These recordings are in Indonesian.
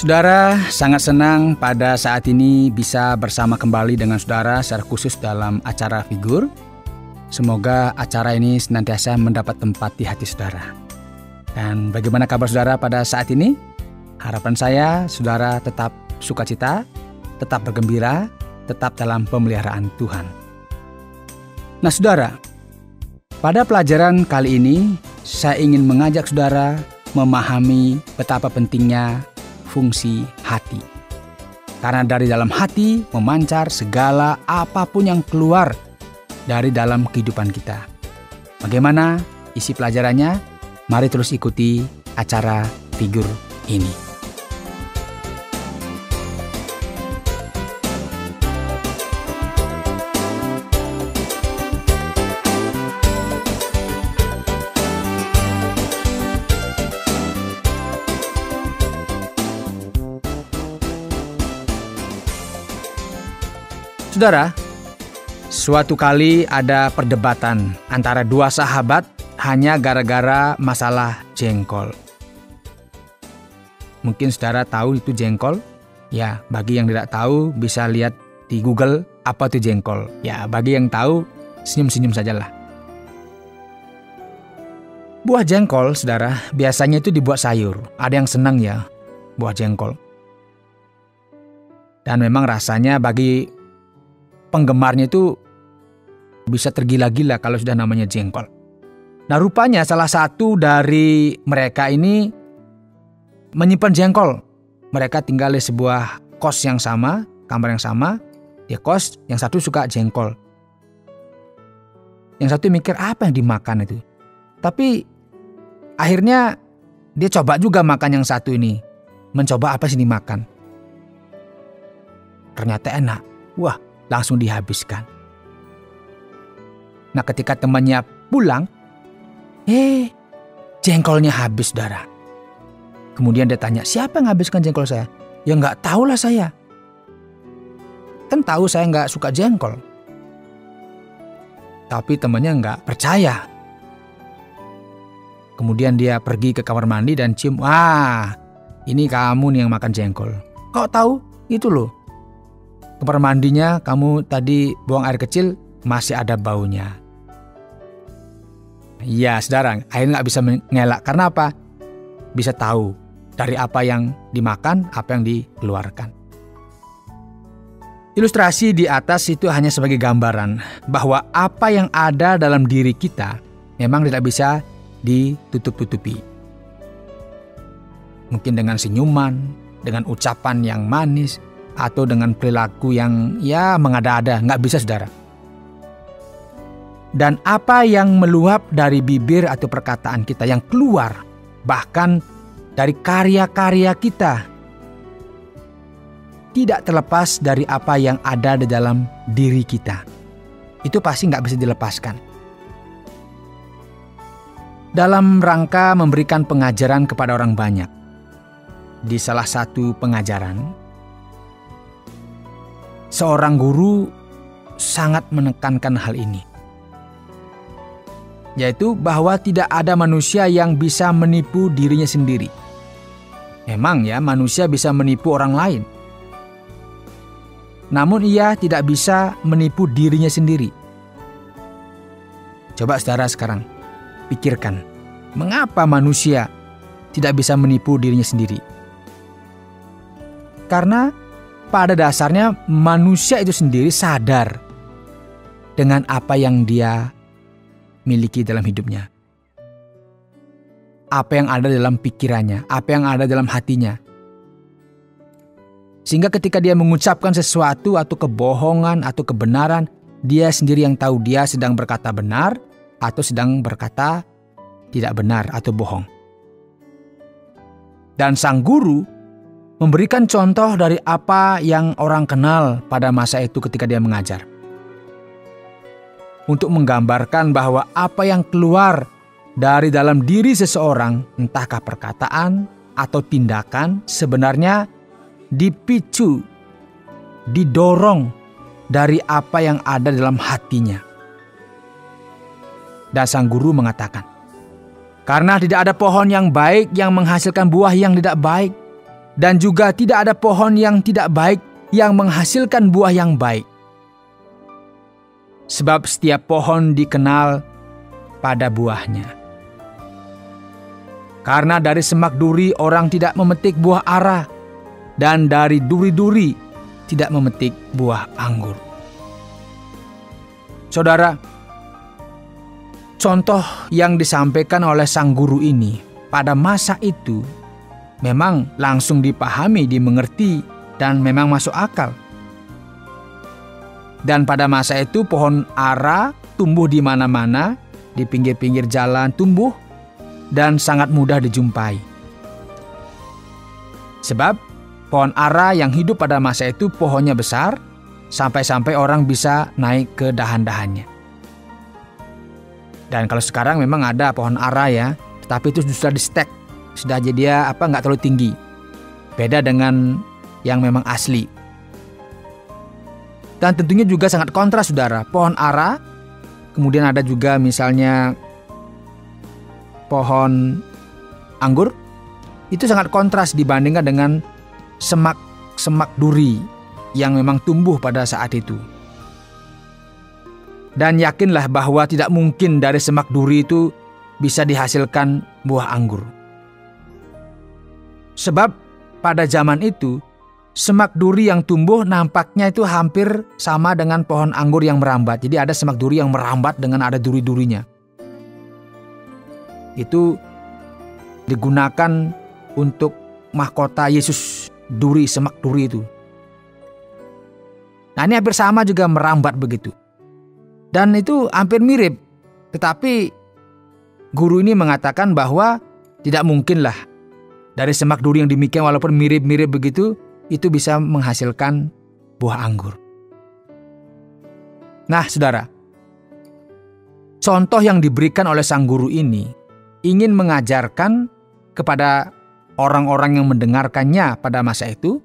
Saudara, sangat senang pada saat ini bisa bersama kembali dengan saudara secara khusus dalam acara Figur. Semoga acara ini senantiasa mendapat tempat di hati saudara. Dan bagaimana kabar saudara pada saat ini? Harapan saya saudara tetap sukacita, tetap bergembira, tetap dalam pemeliharaan Tuhan. Nah saudara, pada pelajaran kali ini saya ingin mengajak saudara memahami betapa pentingnya fungsi hati. Karena dari dalam hati memancar segala apapun yang keluar dari dalam kehidupan kita. Bagaimana isi pelajarannya? Mari terus ikuti acara Figur ini. Saudara, suatu kali ada perdebatan antara dua sahabat hanya gara-gara masalah jengkol. Mungkin saudara tahu itu jengkol? Ya, bagi yang tidak tahu bisa lihat di Google apa itu jengkol. Ya, bagi yang tahu senyum-senyum sajalah. Buah jengkol, saudara, biasanya itu dibuat sayur. Ada yang senang ya buah jengkol. Dan memang rasanya bagi penggemarnya itu bisa tergila-gila kalau sudah namanya jengkol. Nah rupanya salah satu dari mereka ini menyimpan jengkol. Mereka tinggal di sebuah kos yang sama, kamar yang sama. Dia kos, yang satu suka jengkol. Yang satu mikir apa yang dimakan itu. Tapi akhirnya dia coba juga makan yang satu ini. Mencoba apa sih dimakan. Ternyata enak. Wah, langsung dihabiskan. Nah ketika temannya pulang, jengkolnya habis, saudara. Kemudian dia tanya, siapa yang habiskan jengkol saya? Ya nggak tahulah saya. Kan tahu saya nggak suka jengkol. Tapi temannya nggak percaya. Kemudian dia pergi ke kamar mandi dan cium, wah ini kamu nih yang makan jengkol. Kok tahu? Itu loh. Kamar mandinya kamu tadi buang air kecil masih ada baunya. Ya saudara, akhirnya gak bisa mengelak. Karena apa? Bisa tahu dari apa yang dimakan, apa yang dikeluarkan. Ilustrasi di atas itu hanya sebagai gambaran bahwa apa yang ada dalam diri kita memang tidak bisa ditutup-tutupi. Mungkin dengan senyuman, dengan ucapan yang manis, atau dengan perilaku yang mengada-ada, nggak bisa saudara. Dan apa yang meluap dari bibir atau perkataan kita yang keluar, bahkan dari karya-karya kita, tidak terlepas dari apa yang ada di dalam diri kita. Itu pasti nggak bisa dilepaskan. Dalam rangka memberikan pengajaran kepada orang banyak, di salah satu pengajaran, seorang guru sangat menekankan hal ini, yaitu bahwa tidak ada manusia yang bisa menipu dirinya sendiri. Memang ya, manusia bisa menipu orang lain, namun ia tidak bisa menipu dirinya sendiri. Coba saudara sekarang pikirkan, mengapa manusia tidak bisa menipu dirinya sendiri? Karena pada dasarnya manusia itu sendiri sadar dengan apa yang dia miliki dalam hidupnya. Apa yang ada dalam pikirannya, apa yang ada dalam hatinya. Sehingga ketika dia mengucapkan sesuatu atau kebohongan atau kebenaran, dia sendiri yang tahu dia sedang berkata benar atau sedang berkata tidak benar atau bohong. Dan sang guru memberikan contoh dari apa yang orang kenal pada masa itu ketika dia mengajar. Untuk menggambarkan bahwa apa yang keluar dari dalam diri seseorang, entahkah perkataan atau tindakan, sebenarnya dipicu, didorong dari apa yang ada dalam hatinya. Dan sang guru mengatakan, karena tidak ada pohon yang baik yang menghasilkan buah yang tidak baik, Dan juga tidak ada pohon yang tidak baik yang menghasilkan buah yang baik. Sebab setiap pohon dikenal pada buahnya. Karena dari semak duri orang tidak memetik buah ara, dan dari duri-duri tidak memetik buah anggur. Saudara, contoh yang disampaikan oleh sang guru ini pada masa itu memang langsung dipahami, dimengerti, dan memang masuk akal. Dan pada masa itu pohon ara tumbuh di mana-mana, di pinggir-pinggir jalan tumbuh, dan sangat mudah dijumpai. Sebab pohon ara yang hidup pada masa itu pohonnya besar, sampai-sampai orang bisa naik ke dahan-dahannya. Dan kalau sekarang memang ada pohon ara ya, tetapi itu sudah di-stack, sudah jadi dia nggak terlalu tinggi. Beda dengan yang memang asli. Dan tentunya juga sangat kontras, saudara. Pohon ara, kemudian ada juga misalnya pohon anggur, itu sangat kontras dibandingkan dengan semak duri yang memang tumbuh pada saat itu. Dan yakinlah bahwa tidak mungkin dari semak duri itu bisa dihasilkan buah anggur. Sebab pada zaman itu, semak duri yang tumbuh nampaknya itu hampir sama dengan pohon anggur yang merambat. Jadi ada semak duri yang merambat dengan ada duri-durinya. Itu digunakan untuk mahkota Yesus, semak duri itu. Nah, ini hampir sama juga merambat begitu. Dan itu hampir mirip. Tetapi guru ini mengatakan bahwa tidak mungkinlah dari semak duri yang demikian walaupun mirip-mirip begitu, itu bisa menghasilkan buah anggur. Nah, saudara, contoh yang diberikan oleh sang guru ini ingin mengajarkan kepada orang-orang yang mendengarkannya pada masa itu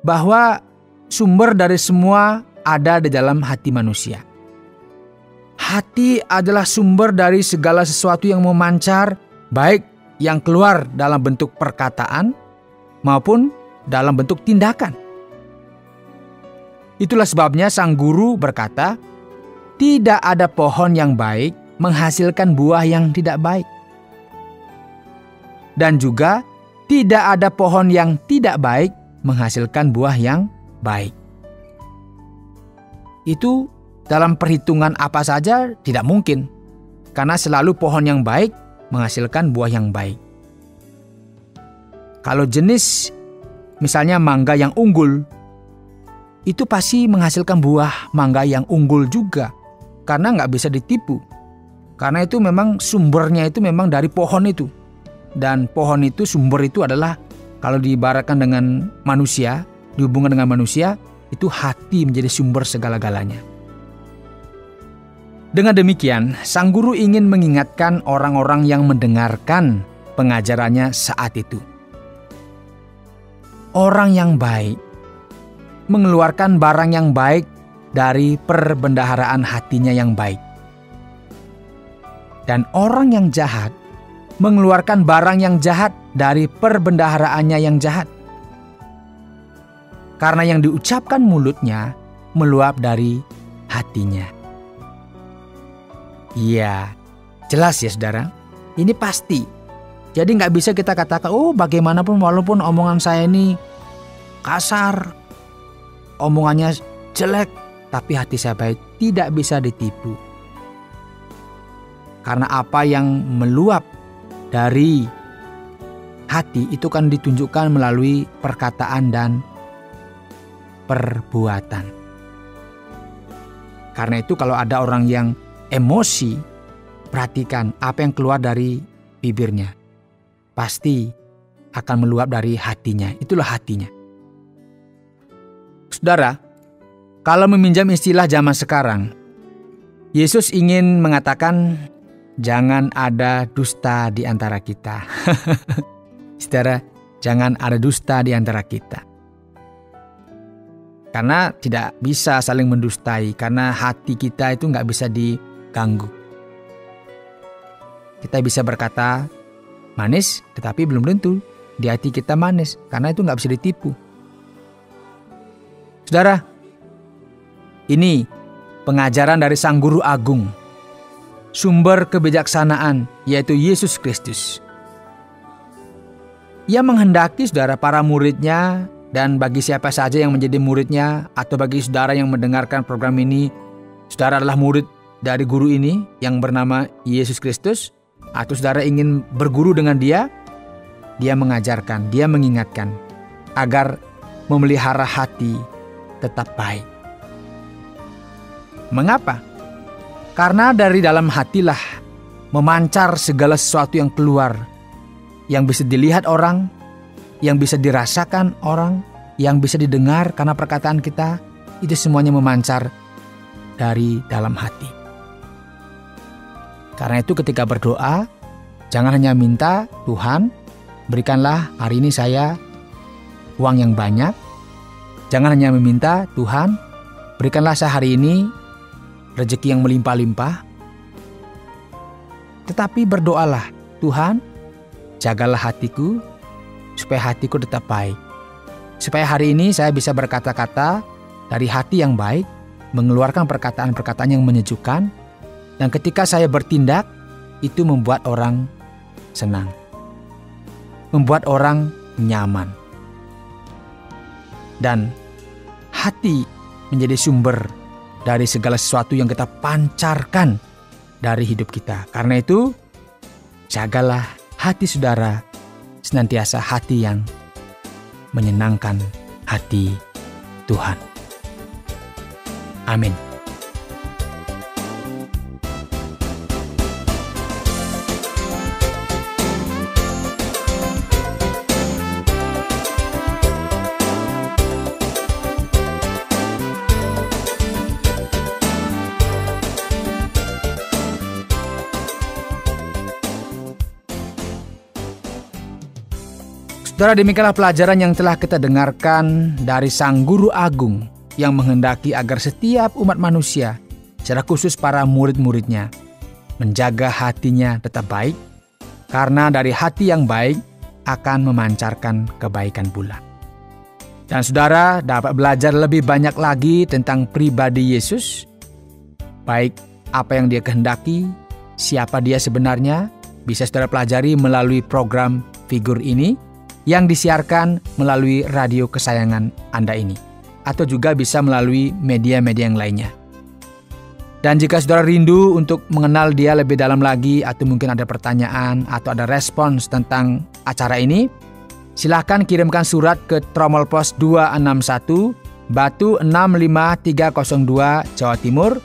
bahwa sumber dari semua ada di dalam hati manusia. Hati adalah sumber dari segala sesuatu yang memancar, baik yang keluar dalam bentuk perkataan maupun dalam bentuk tindakan. Itulah sebabnya sang guru berkata, tidak ada pohon yang baik menghasilkan buah yang tidak baik. Dan juga tidak ada pohon yang tidak baik menghasilkan buah yang baik. Itu dalam perhitungan apa saja tidak mungkin, karena selalu pohon yang baik menghasilkan buah yang baik. Kalau jenis misalnya mangga yang unggul, itu pasti menghasilkan buah mangga yang unggul juga, karena nggak bisa ditipu. Karena itu memang sumbernya itu memang dari pohon itu. Dan pohon itu, sumber itu adalah, kalau diibaratkan dengan manusia, dihubungkan dengan manusia, itu hati menjadi sumber segala-galanya. Dengan demikian, sang guru ingin mengingatkan orang-orang yang mendengarkan pengajarannya saat itu. Orang yang baik mengeluarkan barang yang baik dari perbendaharaan hatinya yang baik. Dan orang yang jahat mengeluarkan barang yang jahat dari perbendaharaannya yang jahat. Karena yang diucapkan mulutnya meluap dari hatinya. Iya, jelas ya saudara. Ini pasti. Jadi gak bisa kita katakan, oh bagaimanapun walaupun omongan saya ini kasar, omongannya jelek, tapi hati saya baik, tidak bisa ditipu. Karena apa yang meluap dari hati itu kan ditunjukkan melalui perkataan dan perbuatan. Karena itu kalau ada orang yang emosi, perhatikan apa yang keluar dari bibirnya. Pasti akan meluap dari hatinya. Itulah hatinya. Saudara, kalau meminjam istilah zaman sekarang, Yesus ingin mengatakan jangan ada dusta di antara kita. Saudara, jangan ada dusta di antara kita. Karena tidak bisa saling mendustai, karena hati kita itu nggak bisa diganggu. Kita bisa berkata manis, tetapi belum tentu di hati kita manis, karena itu nggak bisa ditipu. Saudara, ini pengajaran dari Sang Guru Agung, sumber kebijaksanaan, yaitu Yesus Kristus. Ia menghendaki saudara para muridnya, dan bagi siapa saja yang menjadi muridnya, atau bagi saudara yang mendengarkan program ini, saudara adalah murid dari guru ini yang bernama Yesus Kristus, atau saudara ingin berguru dengan dia mengajarkan, dia mengingatkan agar memelihara hati tetap baik. Mengapa? Karena dari dalam hatilah memancar segala sesuatu yang keluar, yang bisa dilihat orang, yang bisa dirasakan orang, yang bisa didengar karena perkataan kita, itu semuanya memancar dari dalam hati. Karena itu ketika berdoa, jangan hanya minta, Tuhan, berikanlah hari ini saya uang yang banyak. Jangan hanya meminta, Tuhan, berikanlah saya hari ini rezeki yang melimpah-limpah. Tetapi berdoalah, Tuhan, jagalah hatiku, supaya hatiku tetap baik. Supaya hari ini saya bisa berkata-kata dari hati yang baik, mengeluarkan perkataan-perkataan yang menyejukkan, dan ketika saya bertindak, itu membuat orang senang, membuat orang nyaman. Dan hati menjadi sumber dari segala sesuatu yang kita pancarkan dari hidup kita. Karena itu, jagalah hati saudara, senantiasa hati yang menyenangkan hati Tuhan. Amin. Saudara, demikianlah pelajaran yang telah kita dengarkan dari Sang Guru Agung yang menghendaki agar setiap umat manusia, secara khusus para murid-muridnya, menjaga hatinya tetap baik, karena dari hati yang baik akan memancarkan kebaikan pula. Dan saudara dapat belajar lebih banyak lagi tentang pribadi Yesus, baik apa yang dia kehendaki, siapa dia sebenarnya, bisa saudara pelajari melalui program Figur ini, yang disiarkan melalui radio kesayangan Anda ini, atau juga bisa melalui media-media yang lainnya. Dan jika saudara rindu untuk mengenal dia lebih dalam lagi, atau mungkin ada pertanyaan atau ada respons tentang acara ini, silakan kirimkan surat ke Tromol Pos 261 Batu 65302 Jawa Timur,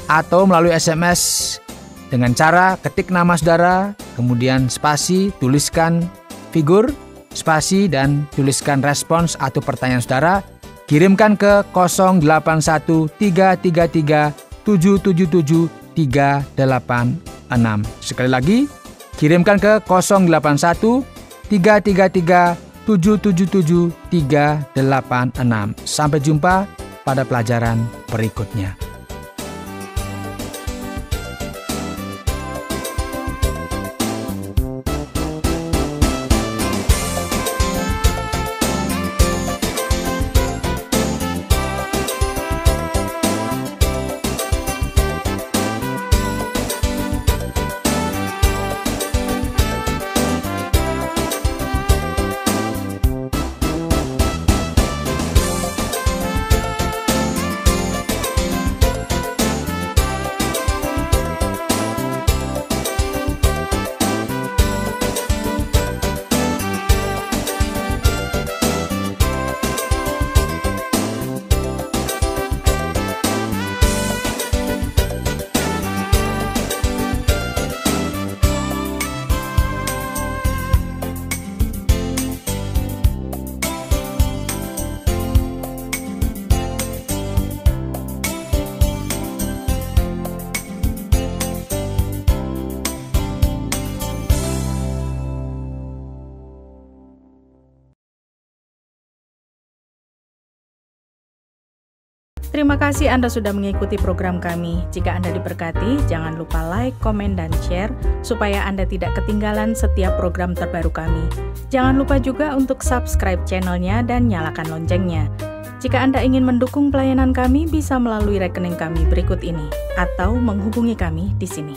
atau melalui SMS dengan cara ketik nama saudara, kemudian spasi, tuliskan Figur, spasi, dan tuliskan respons atau pertanyaan saudara, kirimkan ke 081333777386. Sekali lagi, kirimkan ke 081333777386. Sampai jumpa pada pelajaran berikutnya. Terima kasih Anda sudah mengikuti program kami. Jika Anda diberkati, jangan lupa like, komen, dan share supaya Anda tidak ketinggalan setiap program terbaru kami. Jangan lupa juga untuk subscribe channelnya dan nyalakan loncengnya. Jika Anda ingin mendukung pelayanan kami, bisa melalui rekening kami berikut ini atau menghubungi kami di sini.